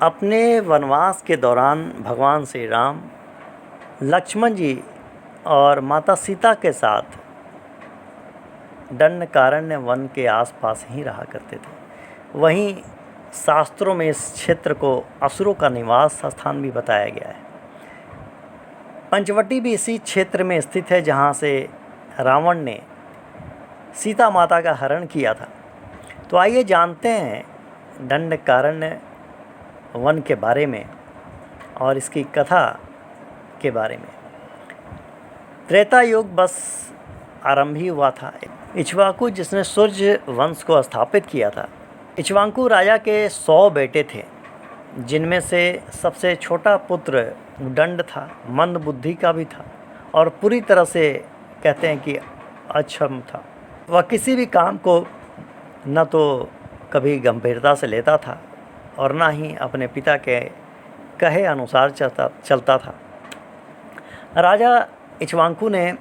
अपने वनवास के दौरान भगवान श्री राम लक्ष्मण जी और माता सीता के साथ दंडकारण्य वन के आसपास ही रहा करते थे। वहीं शास्त्रों में इस क्षेत्र को असुरों का निवास स्थान भी बताया गया है। पंचवटी भी इसी क्षेत्र में स्थित है जहाँ से रावण ने सीता माता का हरण किया था। तो आइए जानते हैं दंडकारण्य वन के बारे में और इसकी कथा के बारे में। त्रेता युग बस आरंभ ही हुआ था। इक्ष्वाकु जिसने सूर्य वंश को स्थापित किया था। इक्ष्वाकु राजा के 100 बेटे थे, जिनमें से सबसे छोटा पुत्र दंड था, मंद बुद्धि का भी था और पूरी तरह से कहते हैं कि अक्षम था। वह किसी भी काम को न तो कभी गंभीरता से लेता था और ना ही अपने पिता के कहे अनुसार चलता था। राजा इक्ष्वाकु ने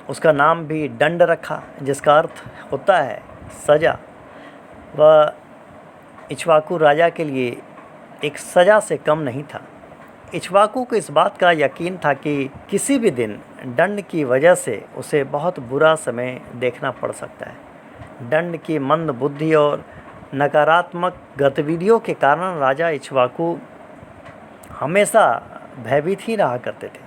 उसका नाम भी दंड रखा, जिसका अर्थ होता है सज़ा। वह इक्ष्वाकु राजा के लिए एक सज़ा से कम नहीं था। इक्ष्वाकु को इस बात का यकीन था कि किसी भी दिन दंड की वजह से उसे बहुत बुरा समय देखना पड़ सकता है। दंड की मंद बुद्धि और नकारात्मक गतिविधियों के कारण राजा इक्ष्वाकु हमेशा भयभीत ही रहा करते थे।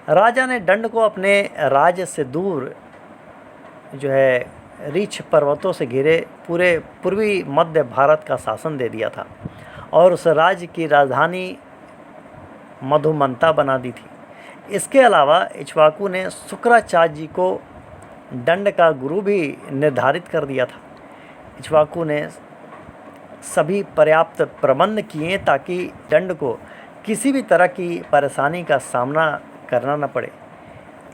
राजा ने दंड को अपने राज्य से दूर रीछ पर्वतों से घिरे पूरे पूर्वी मध्य भारत का शासन दे दिया था और उस राज्य की राजधानी मधुमंता बना दी थी। इसके अलावा इक्ष्वाकु ने शुक्राचार्य जी को दंड का गुरु भी निर्धारित कर दिया था। इक्ष्वाकु ने सभी पर्याप्त प्रबंध किए ताकि दंड को किसी भी तरह की परेशानी का सामना करना न पड़े।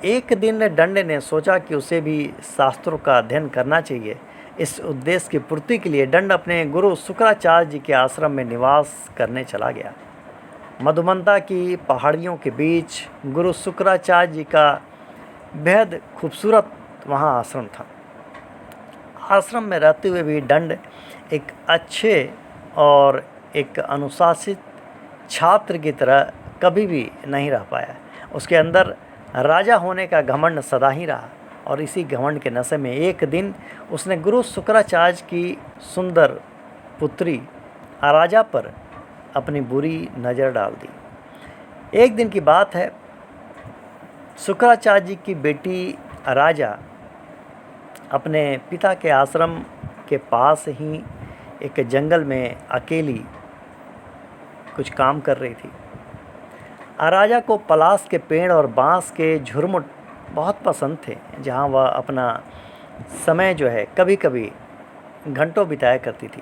एक दिन दंड ने सोचा कि उसे भी शास्त्रों का अध्ययन करना चाहिए। इस उद्देश्य की पूर्ति के लिए दंड अपने गुरु शुक्राचार्य जी के आश्रम में निवास करने चला गया। मधुमंता की पहाड़ियों के बीच गुरु शुक्राचार्य जी का बेहद खूबसूरत वहाँ आश्रम था। आश्रम में रहते हुए भी दंड एक अच्छे और एक अनुशासित छात्र की तरह कभी भी नहीं रह पाया। उसके अंदर राजा होने का घमंड सदा ही रहा और इसी घमंड के नशे में एक दिन उसने गुरु शुक्राचार्य की सुंदर पुत्री अराजा पर अपनी बुरी नज़र डाल दी। एक दिन की बात है, शुक्राचार्य जी की बेटी अराजा अपने पिता के आश्रम के पास ही एक जंगल में अकेली कुछ काम कर रही थी। अराजा को पलाश के पेड़ और बांस के झुरमुट बहुत पसंद थे, जहां वह अपना समय कभी कभी घंटों बिताया करती थी।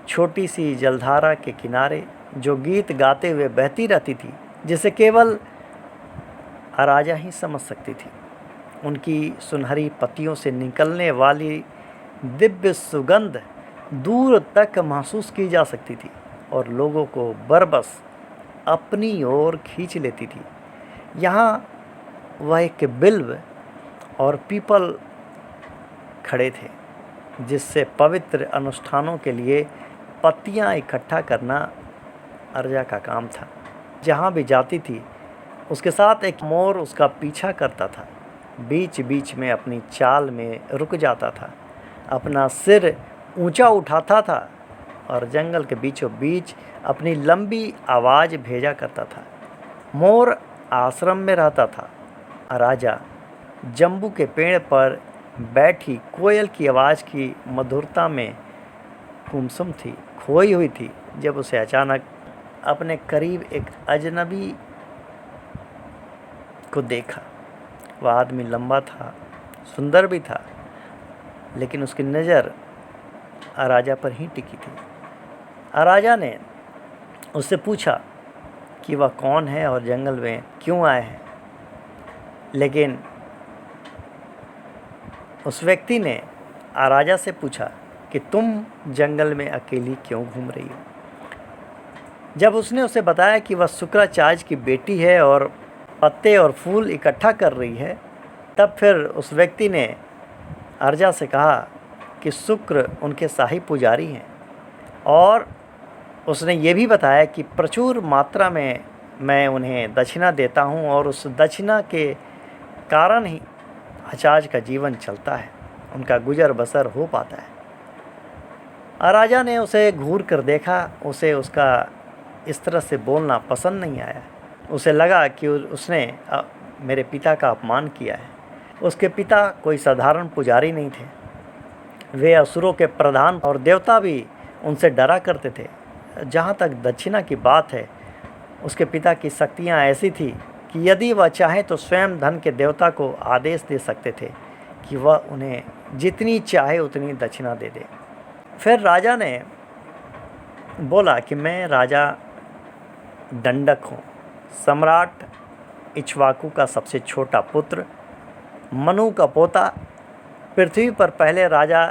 छोटी सी जलधारा के किनारे जो गीत गाते हुए बहती रहती थी, जिसे केवल अराजा ही समझ सकती थी। उनकी सुनहरी पत्तियों से निकलने वाली दिव्य सुगंध दूर तक महसूस की जा सकती थी और लोगों को बरबस अपनी ओर खींच लेती थी। यहाँ वह एक बिल्व और पीपल खड़े थे, जिससे पवित्र अनुष्ठानों के लिए पत्तियाँ इकट्ठा करना अराजा का काम था। जहाँ भी जाती थी उसके साथ एक मोर उसका पीछा करता था। बीच बीच में अपनी चाल में रुक जाता था, अपना सिर ऊंचा उठाता था और जंगल के बीचों बीच अपनी लंबी आवाज़ भेजा करता था। मोर आश्रम में रहता था। राजा जम्बू के पेड़ पर बैठी कोयल की आवाज़ की मधुरता में गुमसुम थी, खोई हुई थी, जब उसे अचानक अपने करीब एक अजनबी को देखा। वह आदमी लंबा था, सुंदर भी था, लेकिन उसकी नज़र अराजा पर ही टिकी थी। अराजा ने उससे पूछा कि वह कौन है और जंगल में क्यों आए हैं, लेकिन उस व्यक्ति ने अराजा से पूछा कि तुम जंगल में अकेली क्यों घूम रही हो। जब उसने उसे बताया कि वह शुक्राचार्य की बेटी है और पत्ते और फूल इकट्ठा कर रही है, तब फिर उस व्यक्ति ने अराजा से कहा कि शुक्र उनके शाही पुजारी हैं और उसने ये भी बताया कि प्रचुर मात्रा में मैं उन्हें दक्षिणा देता हूँ और उस दक्षिणा के कारण ही हजाज का जीवन चलता है, उनका गुजर बसर हो पाता है। राजा ने उसे घूर कर देखा, उसे उसका इस तरह से बोलना पसंद नहीं आया। उसे लगा कि उसने मेरे पिता का अपमान किया है। उसके पिता कोई साधारण पुजारी नहीं थे, वे असुरों के प्रधान और देवता भी उनसे डरा करते थे। जहाँ तक दक्षिणा की बात है, उसके पिता की शक्तियाँ ऐसी थी कि यदि वह चाहे तो स्वयं धन के देवता को आदेश दे सकते थे कि वह उन्हें जितनी चाहे उतनी दक्षिणा दे दे। फिर राजा ने बोला कि मैं राजा दंडक हूँ, सम्राट इक्ष्वाकु का सबसे छोटा पुत्र, मनु का पोता, पृथ्वी पर पहले राजा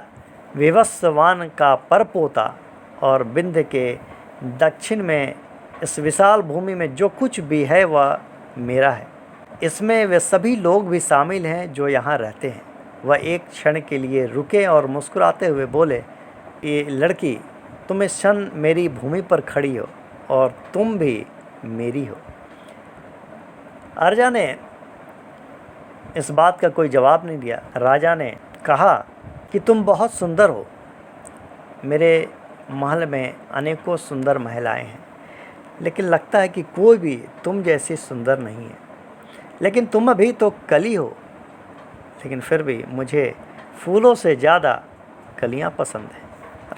विवस्वान का परपोता, और विंध्य के दक्षिण में इस विशाल भूमि में जो कुछ भी है वह मेरा है। इसमें वे सभी लोग भी शामिल हैं जो यहाँ रहते हैं। वह एक क्षण के लिए रुके और मुस्कुराते हुए बोले, ये लड़की, तुम इस क्षण मेरी भूमि पर खड़ी हो और तुम भी मेरी हो। अर्जा ने इस बात का कोई जवाब नहीं दिया। राजा ने कहा कि तुम बहुत सुंदर हो। मेरे महल में अनेकों सुंदर महिलाएं हैं, लेकिन लगता है कि कोई भी तुम जैसी सुंदर नहीं है। लेकिन तुम अभी तो कली हो, लेकिन फिर भी मुझे फूलों से ज़्यादा कलियां पसंद हैं।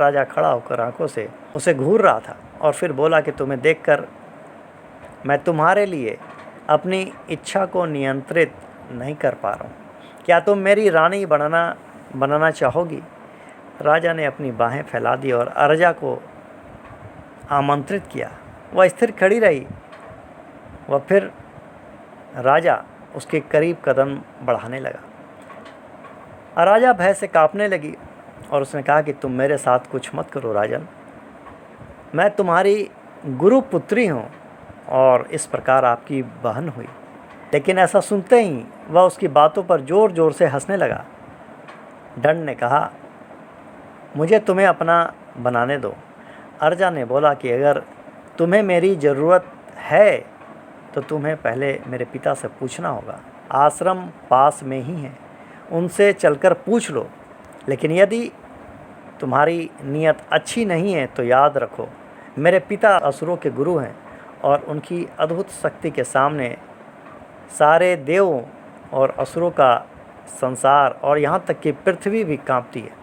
राजा खड़ा होकर आंखों से उसे घूर रहा था और फिर बोला कि तुम्हें देखकर मैं तुम्हारे लिए अपनी इच्छा को नियंत्रित नहीं कर पा रहा हूँ। क्या तुम मेरी रानी बनाना चाहोगी? राजा ने अपनी बाहें फैला दी और अर्जा को आमंत्रित किया। वह स्थिर खड़ी रही। वह फिर राजा उसके करीब कदम बढ़ाने लगा। राजा भय से कांपने लगी और उसने कहा कि तुम मेरे साथ कुछ मत करो राजन, मैं तुम्हारी गुरु पुत्री हूँ और इस प्रकार आपकी बहन हुई। लेकिन ऐसा सुनते ही वह उसकी बातों पर ज़ोर ज़ोर से हंसने लगा। दंड ने कहा, मुझे तुम्हें अपना बनाने दो। अर्जा ने बोला कि अगर तुम्हें मेरी ज़रूरत है तो तुम्हें पहले मेरे पिता से पूछना होगा। आश्रम पास में ही है, उनसे चलकर पूछ लो। लेकिन यदि तुम्हारी नीयत अच्छी नहीं है तो याद रखो, मेरे पिता असुरों के गुरु हैं और उनकी अद्भुत शक्ति के सामने सारे देवों और असुरों का संसार और यहाँ तक कि पृथ्वी भी कांपती है।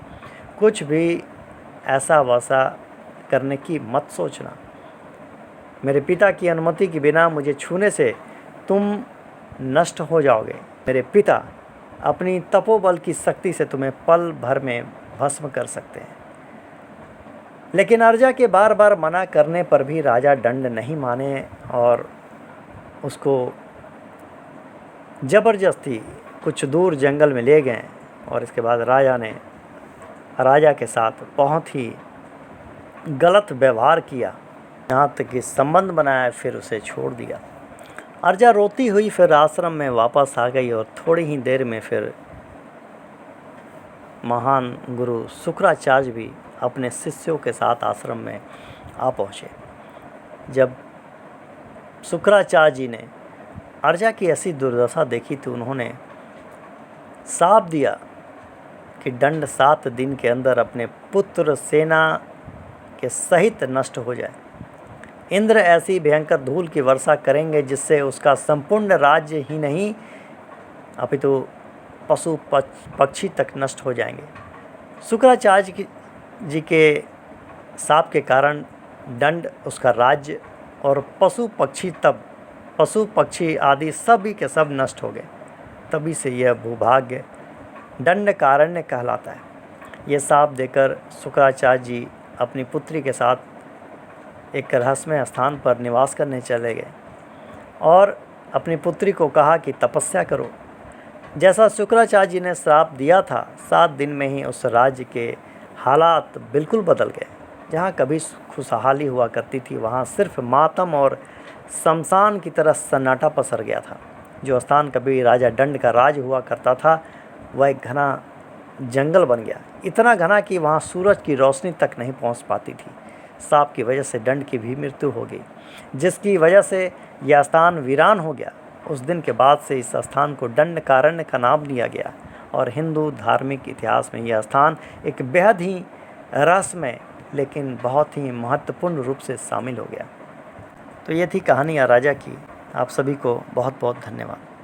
कुछ भी ऐसा वैसा करने की मत सोचना। मेरे पिता की अनुमति के बिना मुझे छूने से तुम नष्ट हो जाओगे। मेरे पिता अपनी तपोबल की शक्ति से तुम्हें पल भर में भस्म कर सकते हैं। लेकिन अर्जा के बार बार मना करने पर भी राजा दंड नहीं माने और उसको ज़बरदस्ती कुछ दूर जंगल में ले गए। और इसके बाद राजा के साथ बहुत ही गलत व्यवहार किया, यहाँ तक कि संबंध बनाया, फिर उसे छोड़ दिया। अर्जा रोती हुई फिर आश्रम में वापस आ गई और थोड़ी ही देर में फिर महान गुरु शुक्राचार्य भी अपने शिष्यों के साथ आश्रम में आ पहुँचे। जब शुक्राचार्य जी ने अर्जा की ऐसी दुर्दशा देखी तो उन्होंने शाप दिया कि दंड 7 दिन के अंदर अपने पुत्र सेना के सहित नष्ट हो जाए। इंद्र ऐसी भयंकर धूल की वर्षा करेंगे जिससे उसका संपूर्ण राज्य ही नहीं अपितु पशु पक्षी तक नष्ट हो जाएंगे। शुक्राचार्य जी के शाप के कारण दंड, उसका राज्य और पशु पक्षी आदि सभी के सब नष्ट हो गए। तभी से यह भूभाग्य दंडकारण्य कहलाता है। ये शाप देकर शुक्राचार्य जी अपनी पुत्री के साथ एक रहस्यमय स्थान पर निवास करने चले गए और अपनी पुत्री को कहा कि तपस्या करो। जैसा शुक्राचार्य जी ने श्राप दिया था, 7 दिन में ही उस राज्य के हालात बिल्कुल बदल गए। जहाँ कभी खुशहाली हुआ करती थी वहाँ सिर्फ मातम और शमशान की तरह सन्नाटा पसर गया था। जो स्थान कभी राजा दंड का राज हुआ करता था वह एक घना जंगल बन गया, इतना घना कि वहाँ सूरज की रोशनी तक नहीं पहुँच पाती थी। सांप की वजह से दंड की भी मृत्यु हो गई, जिसकी वजह से यह स्थान वीरान हो गया। उस दिन के बाद से इस स्थान को दंडकारण्य का नाम दिया गया और हिंदू धार्मिक इतिहास में यह स्थान एक बेहद ही रहस्यमय लेकिन बहुत ही महत्वपूर्ण रूप से शामिल हो गया। तो ये थी कहानी राजा की। आप सभी को बहुत बहुत धन्यवाद।